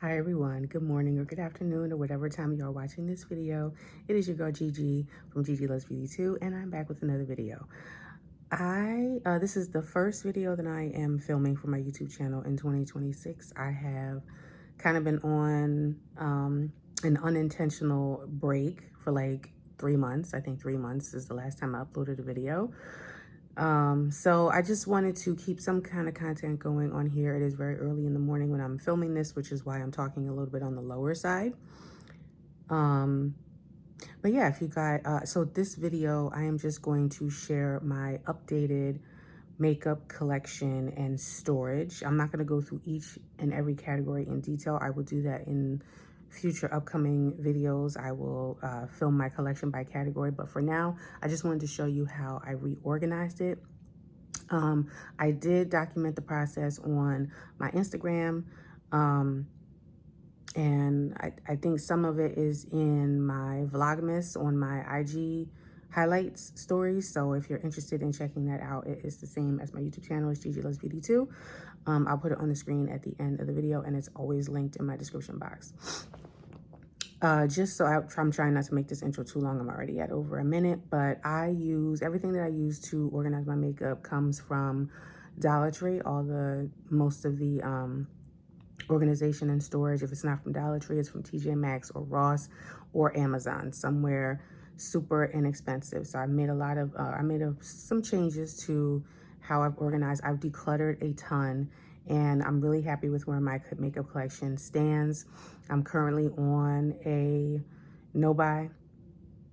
Hi everyone, good morning or good afternoon or whatever time you are watching this video. It is your girl Gigi from Gigi Loves Beauty 2 and I'm back with another video. This is the first video that I am filming for my YouTube channel in 2026. I have kind of been on an unintentional break for like 3 months. I think 3 months is the last time I uploaded a video. So I just wanted to keep some kind of content going on here. It is very early in the morning when I'm filming this, which is why I'm talking a little bit on the lower side. But yeah, if you got, so this video, I am just going to share my updated makeup collection and storage. I'm not going to go through each and every category in detail. I will do that in future upcoming videos. I will film my collection by category, but for now, I just wanted to show you how I reorganized it. I did document the process on my Instagram, and I think some of it is in my Vlogmas on my IG highlights stories. So if you're interested in checking that out, it is the same as my YouTube channel. It's Gigi Loves Beauty 2. I'll put it on the screen at the end of the video, and it's always linked in my description box. Just so I'm trying not to make this intro too long. I'm already at over a minute, but everything that I use to organize my makeup comes from Dollar Tree. Most of the organization and storage, if it's not from Dollar Tree, it's from TJ Maxx or Ross or Amazon, somewhere super inexpensive. So I made some changes to how I've organized. I've decluttered a ton, and I'm really happy with where my makeup collection stands. I'm currently on a no buy.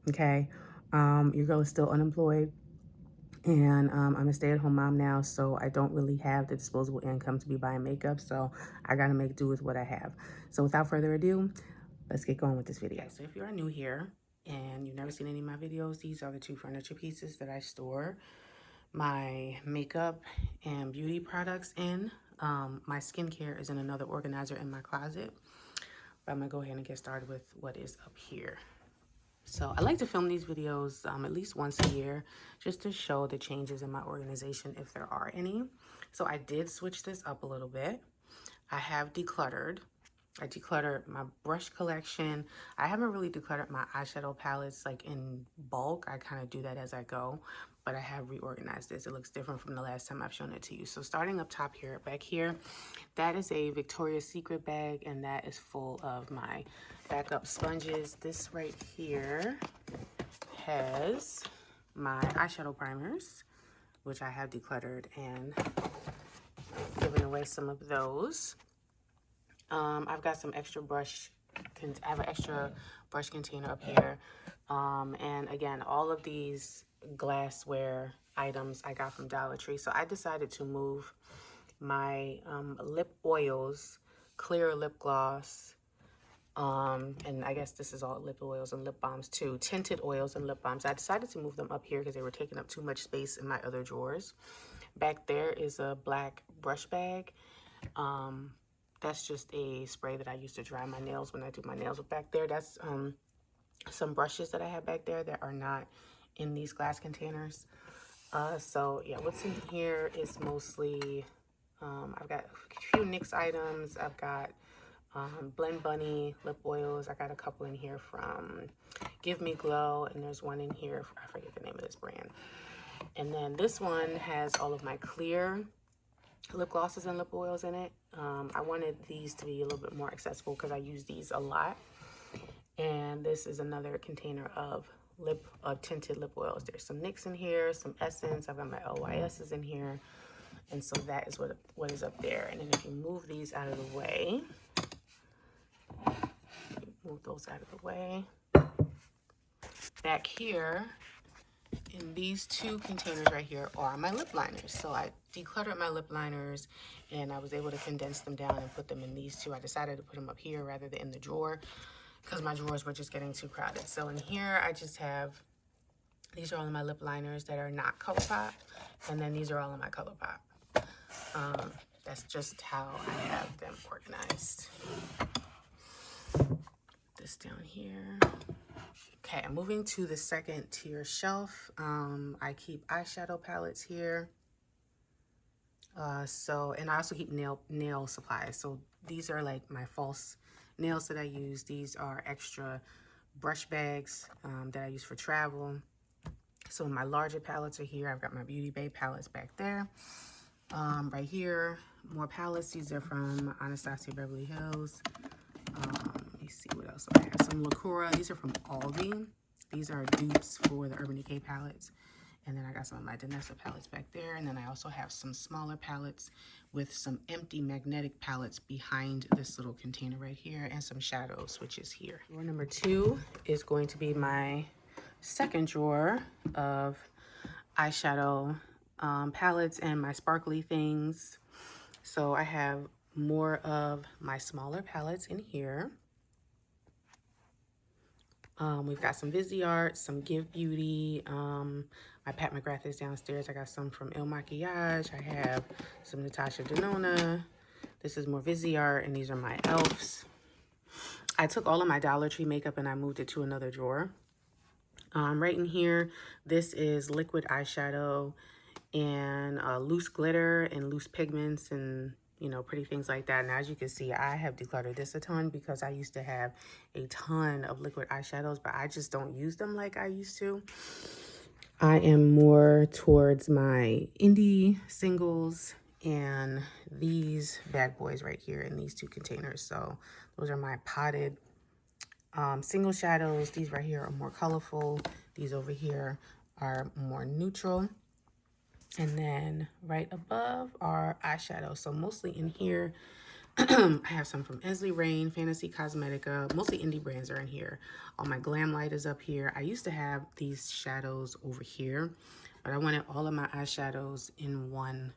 Okay. Your girl is still unemployed, and I'm a stay-at-home mom now, so I don't really have the disposable income to be buying makeup, so I gotta make do with what I have. So without further ado, let's get going with this video. So if you're new here and you've never seen any of my videos, these are the two furniture pieces that I store my makeup and beauty products in. My skincare is in another organizer in my closet, but I'm gonna go ahead and get started with what is up here. So I like to film these videos at least once a year, just to show the changes in my organization if there are any. So I did switch this up a little bit. I have decluttered. I decluttered my brush collection. I haven't really decluttered my eyeshadow palettes like in bulk. I kind of do that as I go, but I have reorganized this. It looks different from the last time I've shown it to you. So starting up top here, back here, that is a Victoria's Secret bag, and that is full of my backup sponges. This right here has my eyeshadow primers, which I have decluttered and given away some of those. I've got some extra brush. I have an extra brush container up here. And again, all of these glassware items I got from Dollar Tree. So I decided to move my lip oils, clear lip gloss, and I guess this is all lip oils and lip balms too, tinted oils and lip balms. I decided to move them up here because they were taking up too much space in my other drawers. Back there is a black brush bag. That's just a spray that I use to dry my nails when I do my nails. But back there, that's some brushes that I have back there that are not in these glass containers. So yeah, what's in here is mostly, I've got a few NYX items. I've got Blend Bunny lip oils. I got a couple in here from Give Me Glow, and there's one in here, I forget the name of this brand. And then this one has all of my clear lip glosses and lip oils in it. I wanted these to be a little bit more accessible because I use these a lot. And this is another container of tinted lip oils. There's some NYX in here, some Essence. I've got my LYS's in here. And so that is what is up there. And then if you move these out of the way, move those out of the way. Back here, in these two containers right here are my lip liners. So I decluttered my lip liners and I was able to condense them down and put them in these two. I decided to put them up here rather than in the drawer because my drawers were just getting too crowded. So in here, I just have, these are all of my lip liners that are not ColourPop, and then these are all in my ColourPop. That's just how I have them organized. This down here. Okay, I'm moving to the second tier shelf. I keep eyeshadow palettes here. And I also keep nail supplies. So These are like my false nails that I use. These are extra brush bags that I use for travel. So my larger palettes are here. I've got my Beauty Bay palettes back there. Right here, more palettes. These are from Anastasia Beverly Hills. Let me see what else do I have. Some Lacura. These are from Aldi. These are dupes for the Urban Decay palettes. And then I got some of my Danessa palettes back there. And then I also have some smaller palettes with some empty magnetic palettes behind this little container right here, and some shadow switches here. Drawer number 2 is going to be my second drawer of eyeshadow palettes and my sparkly things. So I have more of my smaller palettes in here. We've got some Viseart, some Give Beauty. My Pat McGrath is downstairs. I got some from Il Maquillage. I have some Natasha Denona. This is more Viseart, and these are my e.l.f.s. I took all of my Dollar Tree makeup and I moved it to another drawer. Right in here, this is liquid eyeshadow and loose glitter and loose pigments and, you know, pretty things like that. And as you can see, I have decluttered this a ton because I used to have a ton of liquid eyeshadows, but I just don't use them like I used to. I am more towards my indie singles and these bad boys right here in these 2 containers. So those are my potted single shadows. These right here are more colorful. These over here are more neutral. And then right above are eyeshadows. So mostly in here, I have some from Inslee Rain, Fantasy Cosmetica. Mostly indie brands are in here. All my Glam Light is up here. I used to have these shadows over here, but I wanted all of my eyeshadows in one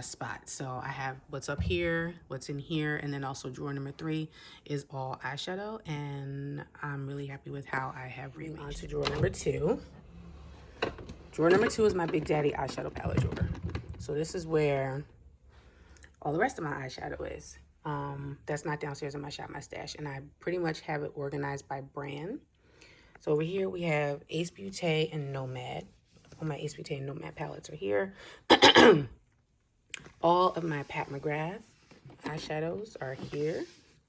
spot. So I have what's up here, what's in here, and then also drawer number 3 is all eyeshadow. And I'm really happy with how I have rearranged. On to drawer number 2. Drawer number 2 is my Big Daddy eyeshadow palette drawer. So this is where all the rest of my eyeshadow is. That's not downstairs in my shop, my stash. And I pretty much have it organized by brand. So over here we have Ace Beauté and Nomad. All my Ace Beauté and Nomad palettes are here. All of my Pat McGrath eyeshadows are here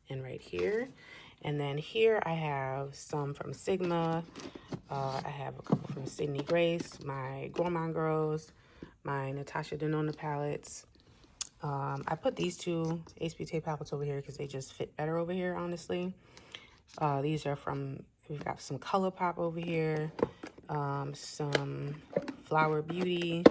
and right here. And then here I have some from Sigma. I have a couple from Sydney Grace, my Gourmand Girls, my Natasha Denona palettes. I put these 2 Ace Beauté palettes over here because they just fit better over here, honestly. These are from, we've got some ColourPop over here, some Flower Beauty,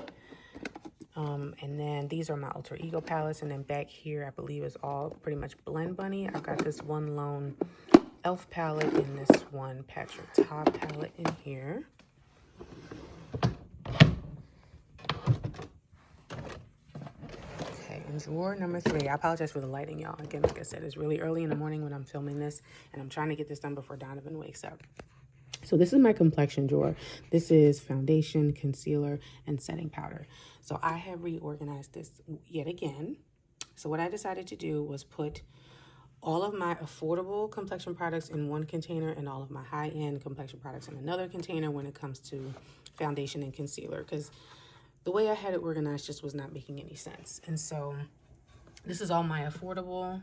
and then these are my Alter Ego palettes. And then back here, I believe is all pretty much Blend Bunny. I've got this one lone e.l.f. palette and this one Patrick Ta palette in here. Okay, and drawer number 3. I apologize for the lighting, y'all. Again, like I said, it's really early in the morning when I'm filming this, and I'm trying to get this done before Donovan wakes up. So this is my complexion drawer. This is foundation, concealer, and setting powder. So I have reorganized this yet again. So what I decided to do was put all of my affordable complexion products in one container and all of my high-end complexion products in another container when it comes to foundation and concealer, because the way I had it organized just was not making any sense. And so this is all my affordable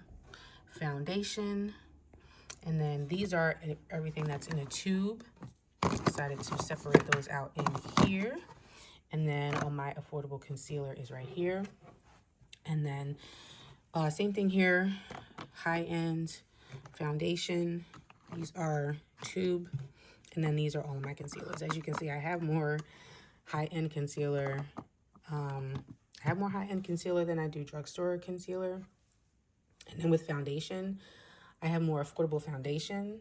foundation. And then these are everything that's in a tube. Decided to separate those out in here. And then all my affordable concealer is right here. And then same thing here, high-end foundation. These are tube. And then these are all of my concealers. As you can see, I have more high-end concealer. I have more high-end concealer than I do drugstore concealer. And then with foundation, I have more affordable foundation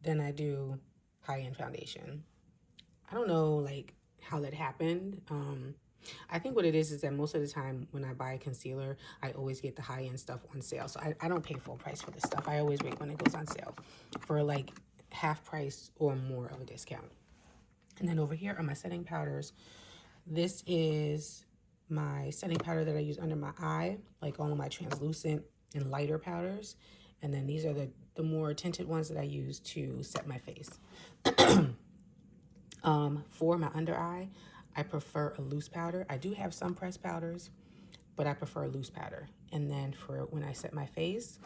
than I do high-end foundation. I don't know like how that happened. I think what it is that most of the time when I buy concealer, I always get the high-end stuff on sale. So I don't pay full price for this stuff. I always wait when it goes on sale for like half price or more of a discount. And then over here are my setting powders. This is my setting powder that I use under my eye, like all of my translucent and lighter powders. And then these are the more tinted ones that I use to set my face. For my under eye, I prefer a loose powder. I do have some pressed powders, but I prefer loose powder. And then for when I set my face,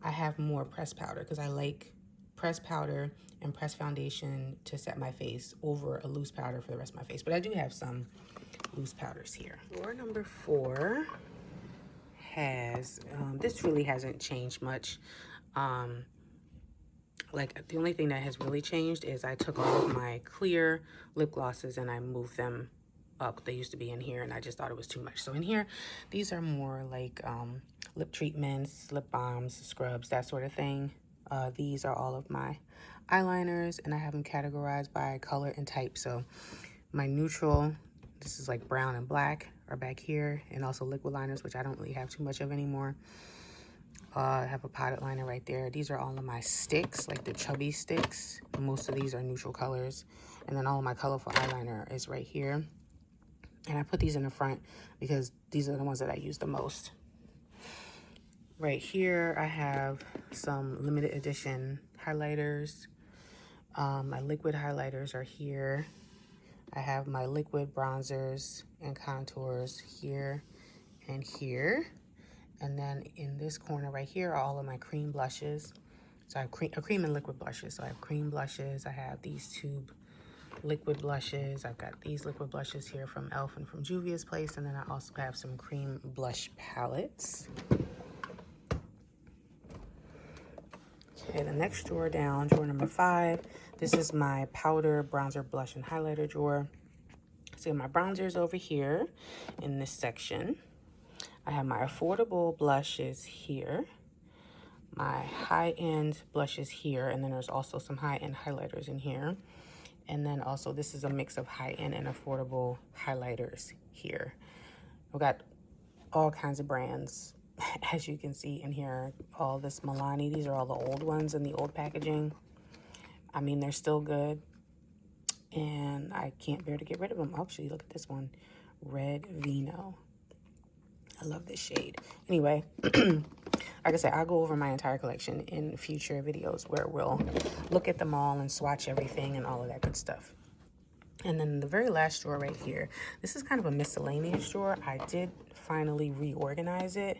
I have more pressed powder because I like pressed powder and pressed foundation to set my face over a loose powder for the rest of my face. But I do have some loose powders here. Drawer number 4 has, this really hasn't changed much. Like the only thing that has really changed is I took all of my clear lip glosses and I moved them up. They used to be in here and I just thought it was too much. So in here, these are more like lip treatments, lip balms, scrubs, that sort of thing. These are all of my eyeliners and I have them categorized by color and type. So my neutral, this is like brown and black, are back here, and also liquid liners, which I don't really have too much of anymore. I have a potted liner right there. These are all of my sticks, like the chubby sticks. Most of these are neutral colors. And then all of my colorful eyeliner is right here. And I put these in the front because these are the ones that I use the most. Right here, I have some limited edition highlighters. My liquid highlighters are here. I have my liquid bronzers and contours here and here. And then in this corner right here are all of my cream blushes. So I have cream and liquid blushes. So I have cream blushes. I have these tube liquid blushes. I've got these liquid blushes here from e.l.f. and from Juvia's Place. And then I also have some cream blush palettes. Okay, the next drawer down, drawer number 5. This is my powder, bronzer, blush, and highlighter drawer. So my bronzers over here in this section. I have my affordable blushes here, my high-end blushes here, and then there's also some high-end highlighters in here. And then also this is a mix of high-end and affordable highlighters here. I've got all kinds of brands, as you can see in here. All this Milani, these are all the old ones in the old packaging. I mean, they're still good, and I can't bear to get rid of them. Actually, look at this one, Red Vino. I love this shade. Anyway, like I said, I'll go over my entire collection in future videos where we'll look at them all and swatch everything and all of that good stuff. And then the very last drawer right here, this is kind of a miscellaneous drawer. I did finally reorganize it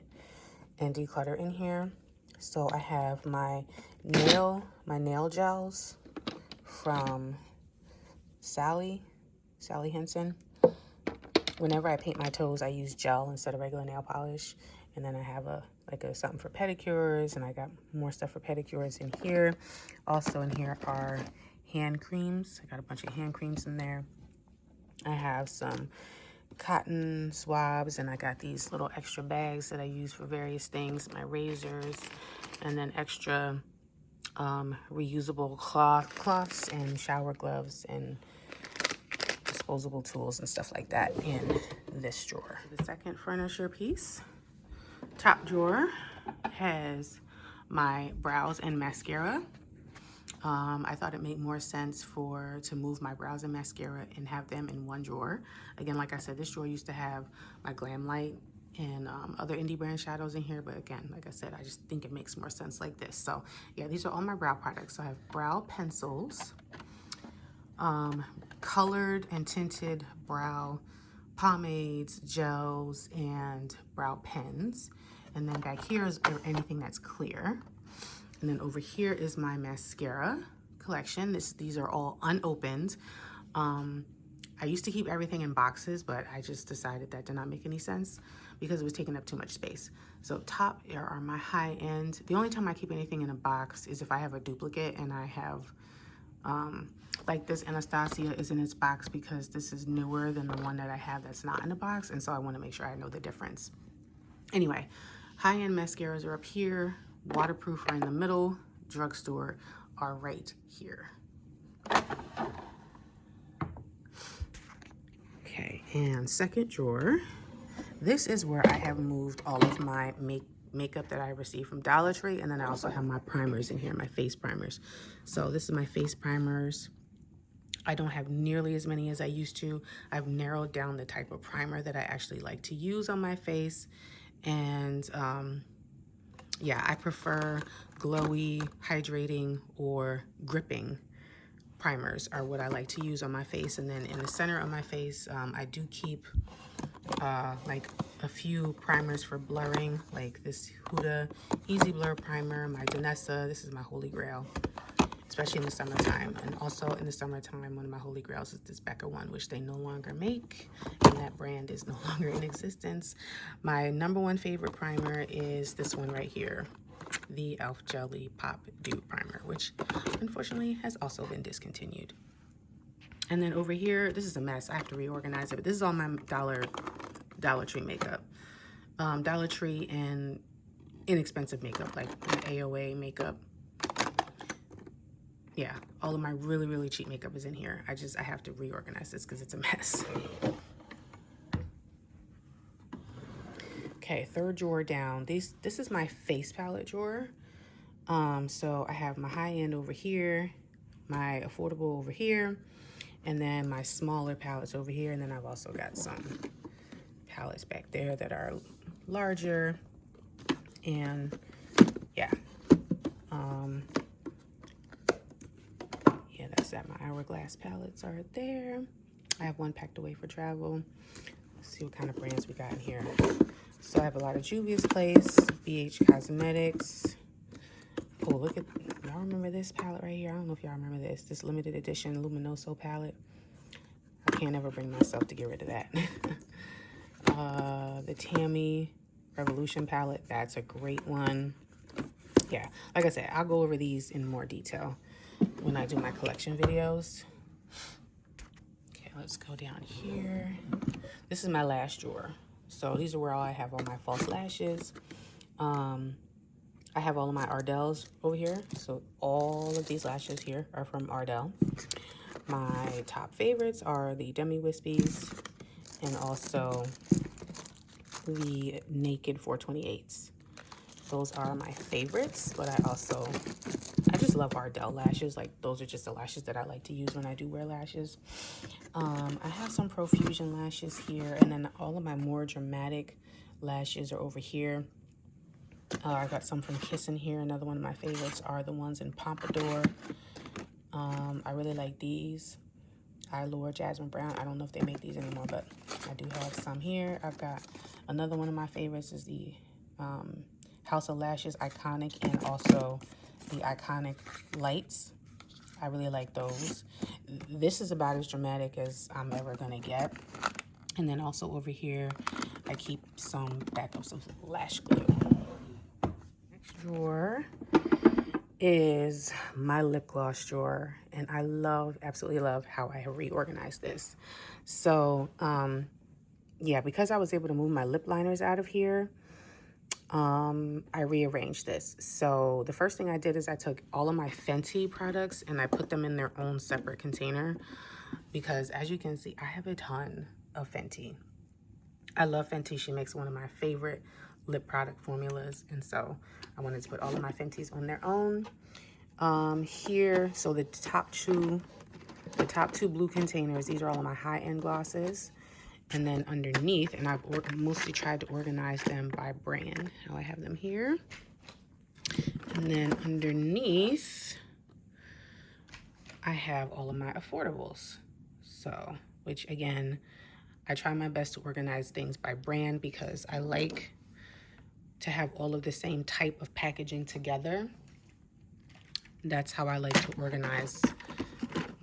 and declutter in here. So I have my nail gels from Sally Henson. Whenever I paint my toes, I use gel instead of regular nail polish. And then I have something for pedicures, and I got more stuff for pedicures in here. Also in here are hand creams. I got a bunch of hand creams in there. I have some cotton swabs, and I got these little extra bags that I use for various things, my razors, and then extra reusable cloths and shower gloves and disposable tools and stuff like that in this drawer. The second furniture piece, top drawer, has my brows and mascara. I thought it made more sense to move my brows and mascara and have them in one drawer. Again, like I said, this drawer used to have my Glam Light and other indie brand shadows in here, but again, like I said, I just think it makes more sense like this. So yeah, these are all my brow products. So I have brow pencils, colored and tinted brow pomades, gels, and brow pens. And then back here is anything that's clear. And then over here is my mascara collection. These are all unopened. I used to keep everything in boxes, but I just decided that did not make any sense because it was taking up too much space. So top here are my high end. The only time I keep anything in a box is if I have a duplicate, and I have, like this Anastasia is in its box because this is newer than the one that I have that's not in the box, and so I want to make sure I know the difference. Anyway, high-end mascaras are up here, waterproof are in the middle, drugstore are right here. Okay, and second drawer, this is where I have moved all of my makeup that I received from Dollar Tree, and then I also have my primers in here, my face primers. So this is my face primers. I don't have nearly as many as I used to. I've narrowed down the type of primer that I actually like to use on my face. And yeah, I prefer glowy, hydrating, or gripping primers are what I like to use on my face. And then in the center of my face, I do keep like a few primers for blurring, like this Huda Easy Blur Primer, my Danessa. This is my holy grail, especially in the summertime. And also in the summertime, one of my holy grails is this Becca one, which they no longer make, and that brand is no longer in existence. My #1 favorite primer is this one right here, the e.l.f. Jelly Pop Dew Primer, which unfortunately has also been discontinued. And then over here, this is a mess. I have to reorganize it, but this is all my Dollar Tree makeup. Dollar Tree and inexpensive makeup, like AOA makeup. Yeah, all of my really, really cheap makeup is in here. I have to reorganize this because it's a mess. Okay, third drawer down. This is my face palette drawer. So I have my high end over here, my affordable over here, and then my smaller palettes over here. And then I've also got some palettes back there that are larger. And yeah, yeah, that's that. My Hourglass palettes are there. I have one packed away for travel. Let's see what kind of brands we got in here. So I have a lot of Juvia's Place, BH Cosmetics. Oh, look at, y'all remember this palette right here? I don't know if y'all remember this. This limited edition Luminoso palette. I can't ever bring myself to get rid of that. The Tammy Revolution palette, that's a great one. Yeah, like I said, I'll go over these in more detail when I do my collection videos. Okay, let's go down here. This is my lash drawer. So these are where I have all my false lashes. I have all of my Ardell's over here. So all of these lashes here are from Ardell. My top favorites are the Demi Wispies and also the Naked 428s. Those are my favorites, but I just love Ardell lashes. Like, those are just the lashes that I like to use when I do wear lashes. I have some Profusion lashes here, and then all of my more dramatic lashes are over here. I got some from Kiss in here. Another one of my favorites are the ones in Pompadour. I really like these. Allure Jasmine Brown. I don't know if they make these anymore, but I do have some here. I've got another one of my favorites is the House of Lashes Iconic, and also the Iconic Lights. I really like those. This is about as dramatic as I'm ever gonna get. And then also over here, I keep some backups of lash glue. Next drawer is my lip gloss drawer, and I absolutely love how I have reorganized this. So yeah, because I was able to move my lip liners out of here, I rearranged this. So the first thing I did is I took all of my Fenty products and I put them in their own separate container, because as you can see, I have a ton of Fenty. I love Fenty. She makes one of my favorite lip product formulas, and so I wanted to put all of my Fenties on their own. Here, so the top two blue containers, these are all of my high-end glosses. And then underneath, and I've mostly tried to organize them by brand, how I have them here. And then underneath, I have all of my affordables. So, which again, I try my best to organize things by brand because I like to have all of the same type of packaging together. That's how I like to organize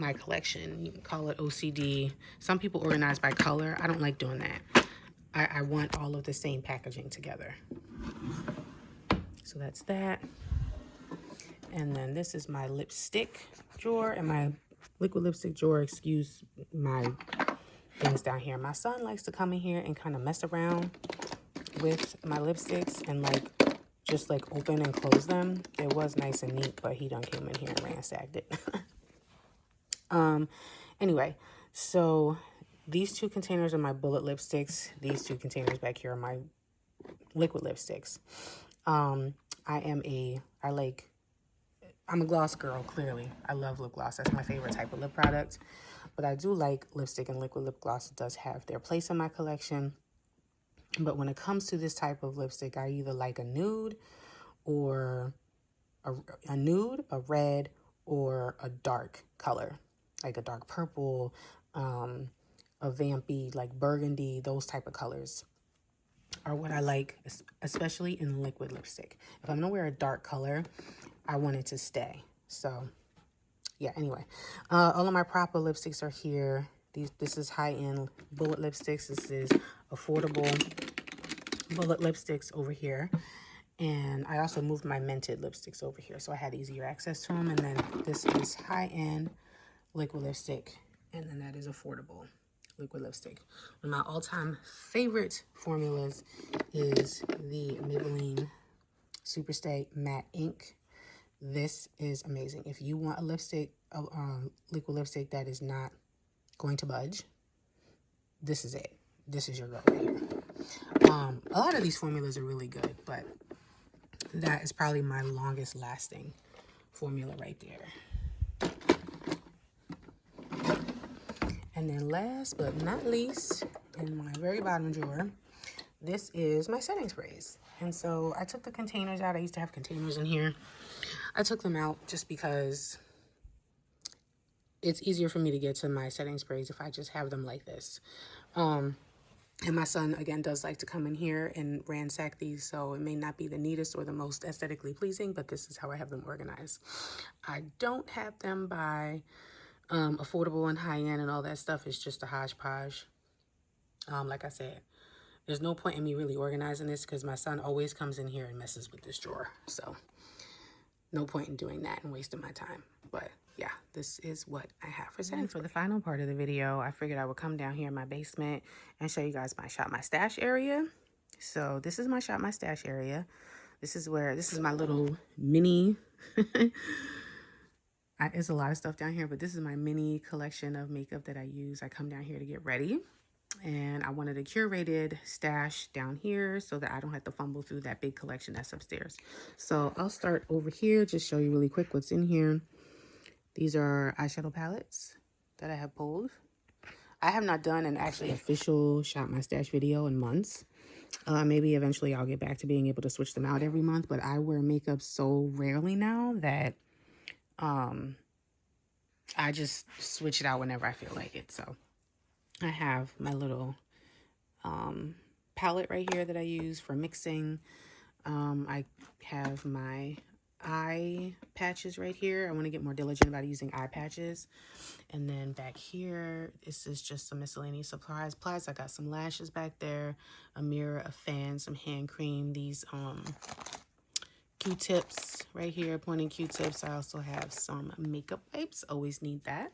my collection. You can call it OCD. Some people organize by color. I don't like doing that. I want all of the same packaging together. So that's that. And then this is my lipstick drawer and my liquid lipstick drawer. Excuse my things down here. My son likes to come in here and kind of mess around with my lipsticks and just open and close them. It was nice and neat, but he done came in here and ransacked it. Anyway, so these two containers are my bullet lipsticks. These two containers back here are my liquid lipsticks. I'm a gloss girl, clearly. I love lip gloss. That's my favorite type of lip product. But I do like lipstick, and liquid lip gloss does have their place in my collection. But when it comes to this type of lipstick, I either like a nude or a nude, a red, or a dark color, like a dark purple, a vampy, like burgundy, those type of colors. are what I like, especially in liquid lipstick. If I'm gonna wear a dark color, I want it to stay. So yeah, anyway, all of my proper lipsticks are here. This is high-end bullet lipsticks. This is affordable bullet lipsticks over here. And I also moved my mented lipsticks over here, so I had easier access to them. And then this is high-end liquid lipstick, and then that is affordable liquid lipstick. One of my all-time favorite formulas is the Maybelline Superstay Matte Ink. This is amazing. If you want a lipstick, liquid lipstick that is not going to budge, this is it. This is your girl right here. A lot of these formulas are really good, but that is probably my longest lasting formula right there. And then last but not least, in my very bottom drawer, this is my setting sprays. And so I took the containers out. I used to have containers in here. I took them out just because it's easier for me to get to my setting sprays if I just have them like this. And my son, again, does like to come in here and ransack these, so it may not be the neatest or the most aesthetically pleasing, but this is how I have them organized. I don't have them by affordable and high-end and all that stuff. It's just a hodgepodge. Like I said, there's no point in me really organizing this because my son always comes in here and messes with this drawer. So no point in doing that and wasting my time. But yeah, this is what I have for setting. For the final part of the video, I figured I would come down here in my basement and show you guys my shop, my stash area. So this is my shop, my stash area. This is my little mini, there's a lot of stuff down here, but this is my mini collection of makeup that I use. I come down here to get ready. And I wanted a curated stash down here so that I don't have to fumble through that big collection that's upstairs. So I'll start over here, just show you really quick what's in here. These are eyeshadow palettes that I have pulled. I have not done an actually official Shop My Stash video in months. Maybe eventually I'll get back to being able to switch them out every month, but I wear makeup so rarely now that I just switch it out whenever I feel like it. So I have my little palette right here that I use for mixing. I have my eye patches right here. I want to get more diligent about using eye patches. And then back here, this is just some miscellaneous supplies. I got some lashes back there, a mirror, a fan, some hand cream, these Q-tips right here, pointing Q-tips. I also have some makeup wipes. Always need that.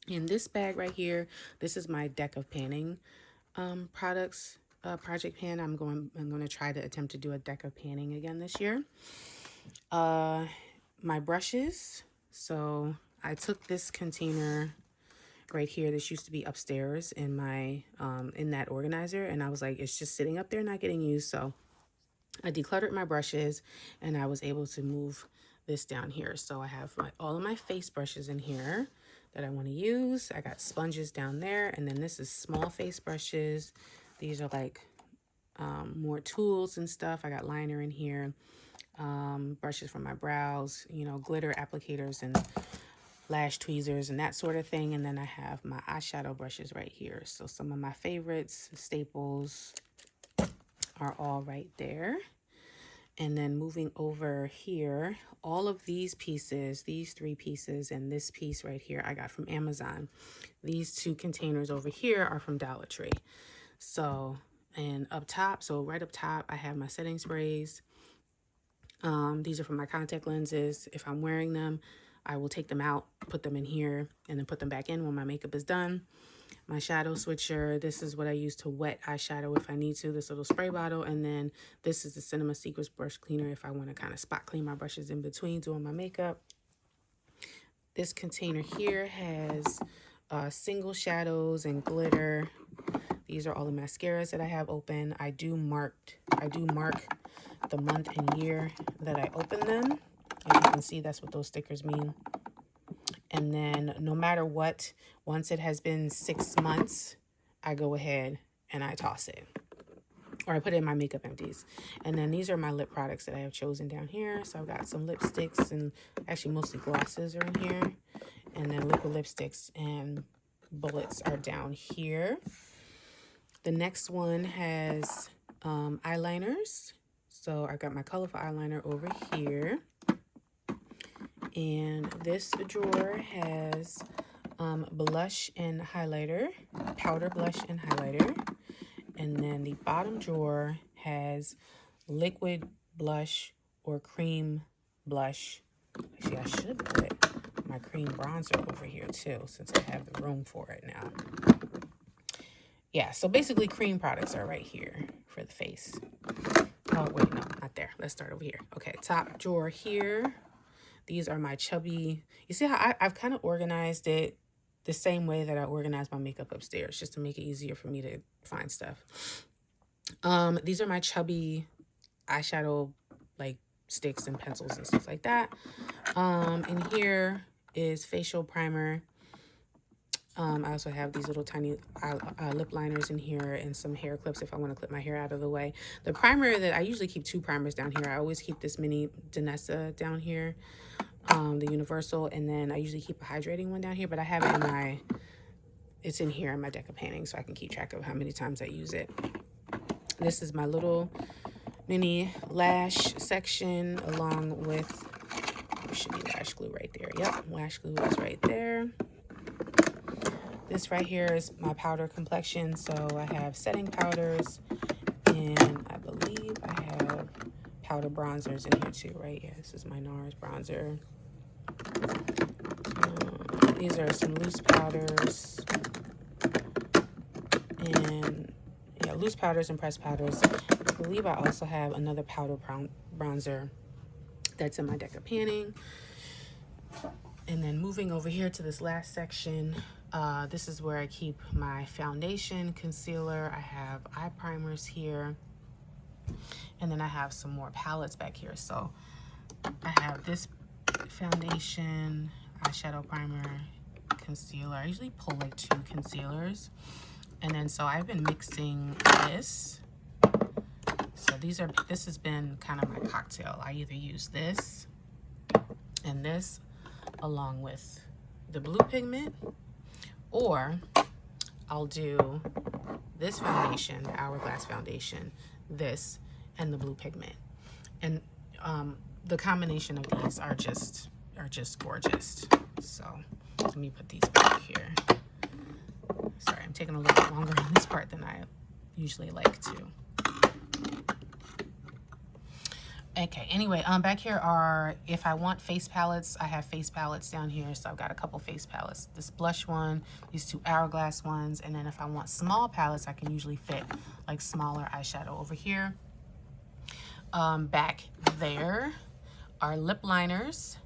In this bag right here, this is my deck of panning products, project pan. I'm going to try to attempt to do a deck of panning again this year. My brushes. So I took this container right here. This used to be upstairs in my in that organizer, and I was like, it's just sitting up there not getting used. So I decluttered my brushes and I was able to move this down here. So I have all of my face brushes in here that I want to use. I got sponges down there, and then this is small face brushes. These are like more tools and stuff. I got liner in here, brushes for my brows, you know, glitter applicators and lash tweezers and that sort of thing. And then I have my eyeshadow brushes right here. So some of my favorites, staples, are all right there. And then moving over here, all of these pieces, these 3 pieces and this piece right here, I got from Amazon. These 2 containers over here are from Dollar Tree. So, and up top, so right up top, I have my setting sprays. These are for my contact lenses. If I'm wearing them, I will take them out, put them in here, and then put them back in when my makeup is done. My shadow switcher, this is what I use to wet eyeshadow if I need to, this little spray bottle. And then this is the Cinema Secrets brush cleaner if I want to kind of spot clean my brushes in between doing my makeup. This container here has single shadows and glitter. These are all the mascaras that I have open. I do mark the month and year that I open them. As you can see, that's what those stickers mean. And then no matter what, once it has been 6 months, I go ahead and I toss it. Or I put it in my makeup empties. And then these are my lip products that I have chosen down here. So I've got some lipsticks, and actually mostly glosses are in here. And then liquid lipsticks and bullets are down here. The next one has eyeliners. So I got my colorful eyeliner over here. And this drawer has blush and highlighter, powder blush and highlighter. And then the bottom drawer has liquid blush or cream blush. Actually, I should put my cream bronzer over here too, since I have the room for it now. Yeah, so basically cream products are right here for the face. Oh, wait, no, not there. Let's start over here. Okay, top drawer here. These are my chubby. You see how I've kind of organized it the same way that I organized my makeup upstairs, just to make it easier for me to find stuff. These are my chubby eyeshadow, like sticks and pencils and stuff like that. And here is facial primer. I also have these little tiny lip liners in here and some hair clips if I want to clip my hair out of the way. The primer that I usually keep 2 primers down here. I always keep this mini Danessa down here, the universal, and then I usually keep a hydrating one down here, but I have it in my, it's in here in my deck of paintings so I can keep track of how many times I use it. This is my little mini lash section along with, there should be lash glue right there. Yep, lash glue is right there. This right here is my powder complexion. So I have setting powders, and I believe I have powder bronzers in here too, right? Yeah, this is my NARS bronzer. These are some loose powders. And yeah, loose powders and pressed powders. I believe I also have another powder bronzer that's in my deck of panning. And then moving over here to this last section, this is where I keep my foundation, concealer. I have eye primers here. And then I have some more palettes back here. So I have this foundation, eyeshadow primer, concealer. I usually pull like 2 concealers. And then so I've been mixing this. So this has been kind of my cocktail. I either use this and this along with the blue pigment, or I'll do this foundation, the Hourglass foundation, this, and the blue pigment. And the combination of these are just gorgeous. So let me put these back here. Sorry, I'm taking a little bit longer on this part than I usually like to. Okay, anyway, back here are, if I want face palettes, I have face palettes down here. So I've got a couple face palettes. This blush one, these 2 Hourglass ones. And then if I want small palettes, I can usually fit like smaller eyeshadow over here. Back there are lip liners.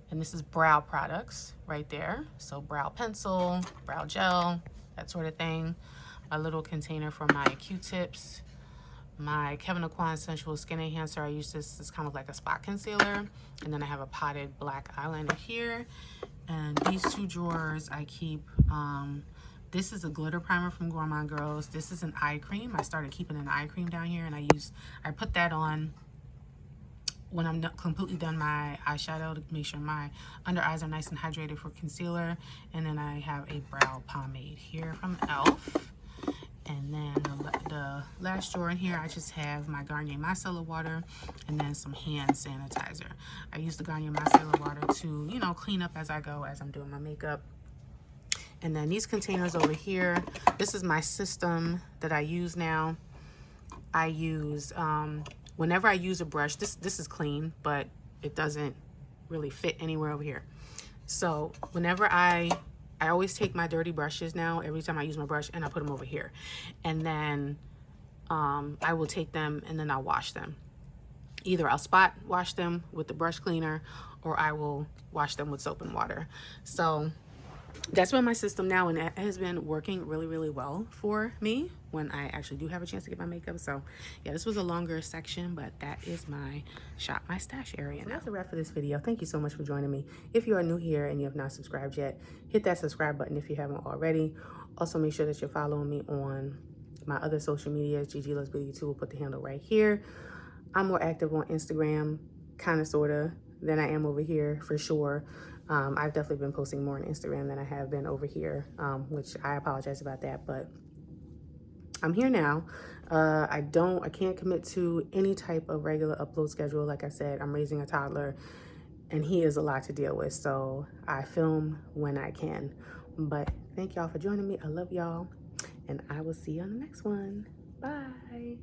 And this is brow products right there. So brow pencil, brow gel, that sort of thing. A little container for my Q-tips. My Kevyn Aucoin Sensual Skin Enhancer. I use this as kind of like a spot concealer. And then I have a potted black eyeliner here. And these 2 drawers I keep, this is a glitter primer from Gourmand Girls. This is an eye cream. I started keeping an eye cream down here, and I put that on when I'm completely done my eyeshadow to make sure my under eyes are nice and hydrated for concealer. And then I have a brow pomade here from e.l.f. And then the last drawer in here, I just have my Garnier Micellar Water and then some hand sanitizer. I use the Garnier Micellar Water to, you know, clean up as I go as I'm doing my makeup. And then these containers over here, this is my system that I use now. I use, whenever I use a brush, this is clean, but it doesn't really fit anywhere over here. So whenever I always take my dirty brushes now, every time I use my brush, and I put them over here. And then I will take them and then I'll wash them. Either I'll spot wash them with the brush cleaner, or I will wash them with soap and water. So that's been my system now, and it has been working really, really well for me when I actually do have a chance to get my makeup. So yeah, this was a longer section, but that is my shop my stash area now. That's a wrap for this video. Thank you so much for joining me. If you are new here and you have not subscribed yet, hit that subscribe button if you haven't already. Also, make sure that you're following me on my other social media. Gigi Loves Beauty 2 will put the handle right here. I'm more active on Instagram, kind of, sort of, than I am over here, for sure. I've definitely been posting more on Instagram than I have been over here, which I apologize about that, but I'm here now. I can't commit to any type of regular upload schedule. Like I said, I'm raising a toddler and he is a lot to deal with. So I film when I can. But thank y'all for joining me. I love y'all. And I will see you on the next one. Bye.